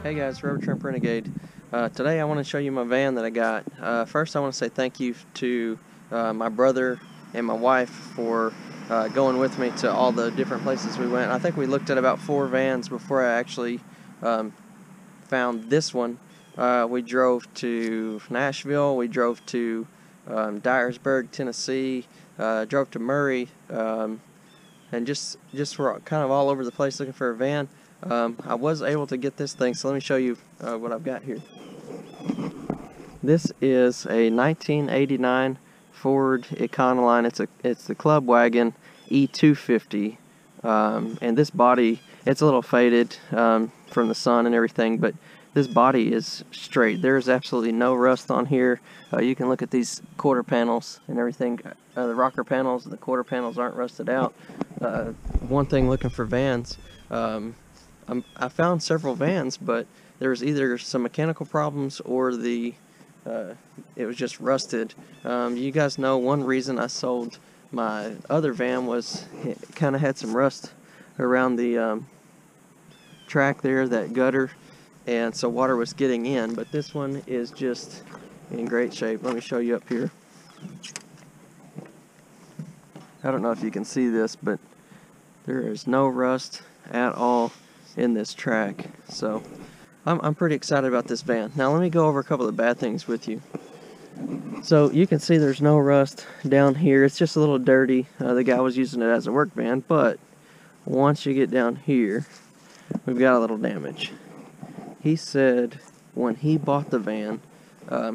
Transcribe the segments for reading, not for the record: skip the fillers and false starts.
Hey guys, Road Tramp Renegade. Today I want to show you my van that I got. First I want to say thank you to my brother and my wife for going with me to all the different places we went. I think we looked at about 4 vans before I actually found this one. We drove to Nashville, we drove to Dyersburg, Tennessee, drove to Murray, and just were kind of all over the place looking for a van. I was able to get this thing, so let me show you what I've got here. This is a 1989 Ford Econoline. It's the Clubwagon E250, and this body, it's a little faded from the sun and everything, but this body is straight. There's absolutely no rust on here. You can look at these quarter panels and everything. The rocker panels and the quarter panels aren't rusted out. One thing looking for vans, I found several vans, but there was either some mechanical problems or it was just rusted. You guys know one reason I sold my other van was it kind of had some rust around the track there, that gutter, and so water was getting in, but this one is just in great shape. Let me show you up here. I don't know if you can see this, but there is no rust at all in this track, so I'm pretty excited about this van. Now let me go over a couple of the bad things with you. So you can see there's no rust down here. It's just a little dirty. The guy was using it as a work van, but once you get down here, we've got a little damage. He said when he bought the van,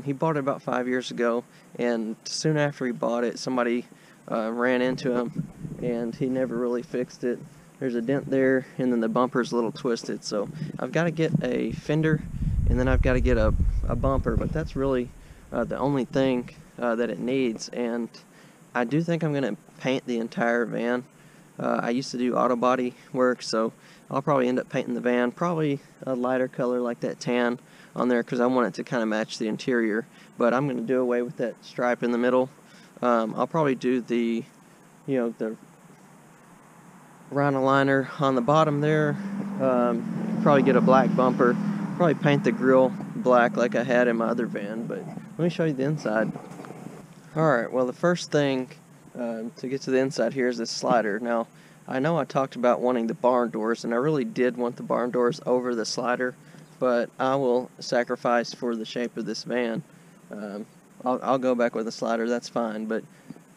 he bought it about 5 years ago, and soon after he bought it, somebody ran into him, and he never really fixed it. There's a dent there, and then the bumper's a little twisted, so I've got to get a fender, and then I've got to get a bumper, but that's really the only thing that it needs. And I do think I'm going to paint the entire van. I used to do auto body work, so I'll probably end up painting the van, probably a lighter color like that tan on there, because I want it to kind of match the interior, but I'm going to do away with that stripe in the middle. I'll probably do the Rhino-liner on the bottom there, probably get a black bumper, probably paint the grill black like I had in my other van, but let me show you the inside. Alright, well the first thing to get to the inside here is this slider. Now, I know I talked about wanting the barn doors, and I really did want the barn doors over the slider, but I will sacrifice for the shape of this van. I'll go back with the slider, that's fine, but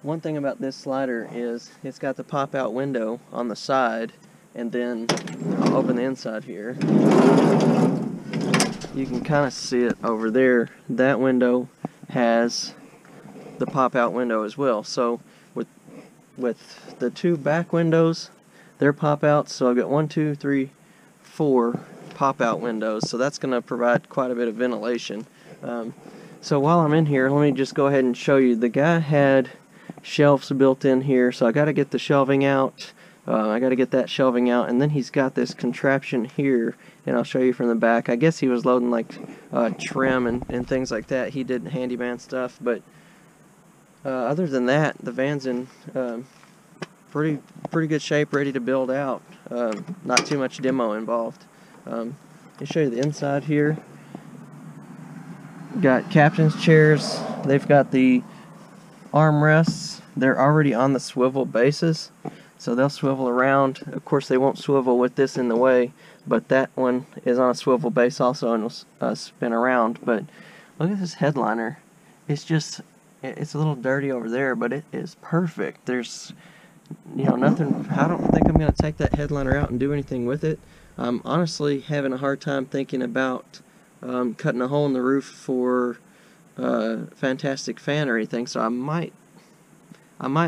one thing about this slider is it's got the pop-out window on the side, and then I'll open the inside here. You can kind of see it over there. That window has the pop-out window as well. So with the 2 back windows, they're pop-outs. So I've got 1, 2, 3, 4 pop-out windows. So that's going to provide quite a bit of ventilation. So while I'm in here, let me just go ahead and show you. The guy had shelves built in here, so I got to get the shelving out. I got to get that shelving out, and then he's got this contraption here, and I'll show you from the back. I guess he was loading like trim and things like that. He did handyman stuff, but other than that, the van's in pretty good shape, ready to build out. Not too much demo involved. Let me show you the inside here. Got captain's chairs. They've got the armrests. They're already on the swivel bases, so they'll swivel around. Of course, they won't swivel with this in the way, but that one is on a swivel base also and will spin around. But look at this headliner. It's a little dirty over there, but it is perfect. There's nothing. I don't think I'm going to take that headliner out and do anything with it. I'm honestly having a hard time thinking about cutting a hole in the roof for fantastic fan or anything, so I might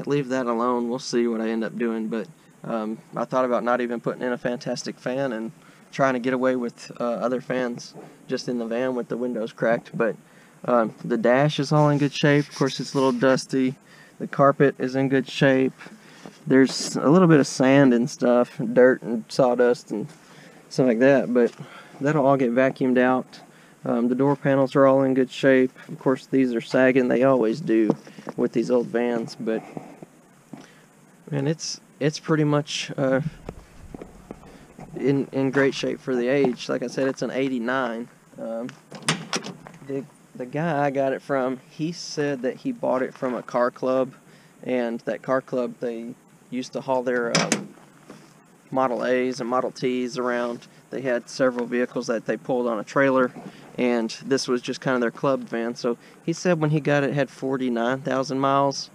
leave that alone. We'll see what I end up doing, but I thought about not even putting in a fantastic fan and trying to get away with other fans just in the van with the windows cracked. But the dash is all in good shape. Of course, it's a little dusty. The carpet is in good shape. There's a little bit of sand and stuff, dirt and sawdust and stuff like that, but that'll all get vacuumed out. The door panels are all in good shape. Of course, these are sagging. They always do with these old vans, but man, it's pretty much in great shape for the age. Like I said, it's an 89. The guy I got it from, he said that he bought it from a car club, and that car club, they used to haul their Model A's and Model T's around. They had several vehicles that they pulled on a trailer, and this was just kind of their club van. So he said when he got it, it had 49,000 miles.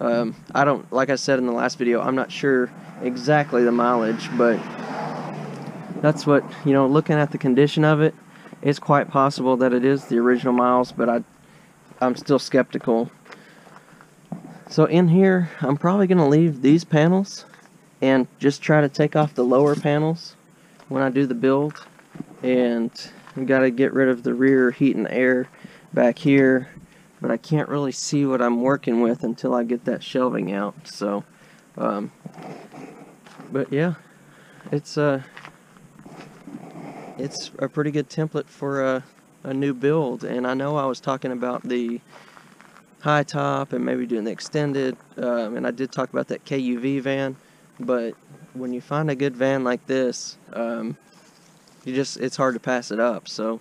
I don't, like I said in the last video, I'm not sure exactly the mileage, but that's what, you know, looking at the condition of it, it's quite possible that it is the original miles, but I'm still skeptical. So in here, I'm probably going to leave these panels and just try to take off the lower panels when I do the build. And I've got to get rid of the rear heat and air back here, but I can't really see what I'm working with until I get that shelving out. So, but yeah, it's a pretty good template for a new build. And I know I was talking about the high top and maybe doing the extended, and I did talk about that KUV van, but when you find a good van like this, it's hard to pass it up. So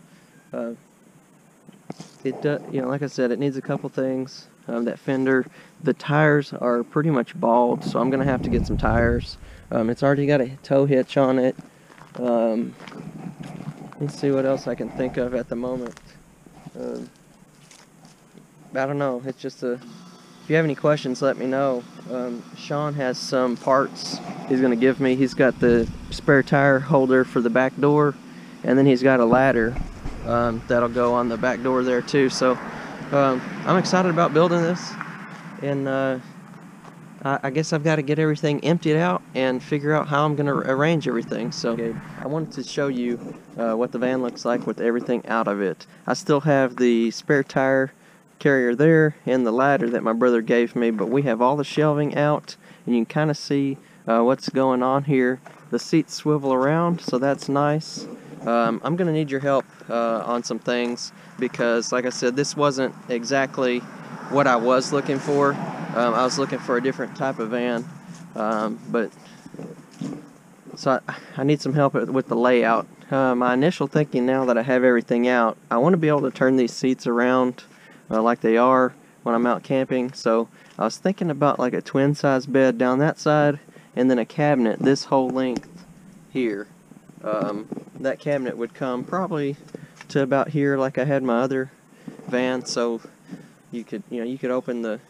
it does, you know, like I said, it needs a couple things. That fender, the tires are pretty much bald, so I'm gonna have to get some tires. It's already got a tow hitch on it. Let's see what else I can think of at the moment. I don't know, it's just if you have any questions, let me know. Sean has some parts he's going to give me. He's got the spare tire holder for the back door, and then he's got a ladder that'll go on the back door there too. So I'm excited about building this, and I guess I've got to get everything emptied out and figure out how I'm going to arrange everything. So I wanted to show you what the van looks like with everything out of it. I still have the spare tire carrier there and the ladder that my brother gave me, but we have all the shelving out, and you can kind of see what's going on here. The seats swivel around, so that's nice. I'm gonna need your help on some things, because like I said, this wasn't exactly what I was looking for. I was looking for a different type of van, but so I need some help with the layout. My initial thinking, now that I have everything out, I want to be able to turn these seats around like they are when I'm out camping. So I was thinking about like a twin size bed down that side, and then a cabinet this whole length here. That cabinet would come probably to about here, like I had my other van, so you could open the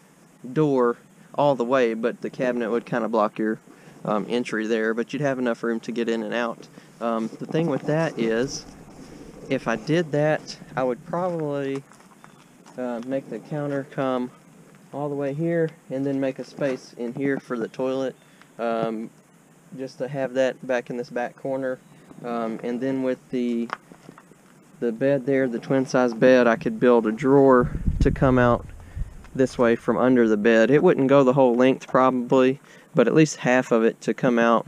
door all the way, but the cabinet would kind of block your entry there, but you'd have enough room to get in and out. The thing with that is, if I did that, I would probably make the counter come all the way here, and then make a space in here for the toilet, just to have that back in this back corner. And then with the bed there, the twin size bed, I could build a drawer to come out this way from under the bed. It wouldn't go the whole length probably, but at least half of it to come out.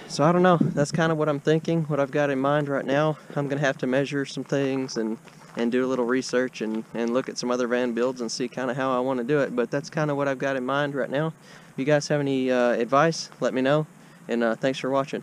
So I don't know, that's kind of what I'm thinking, what I've got in mind right now. I'm gonna have to measure some things and do a little research and look at some other van builds and see kind of how I want to do it, but that's kind of what I've got in mind right now. If you guys have any advice, let me know, and thanks for watching.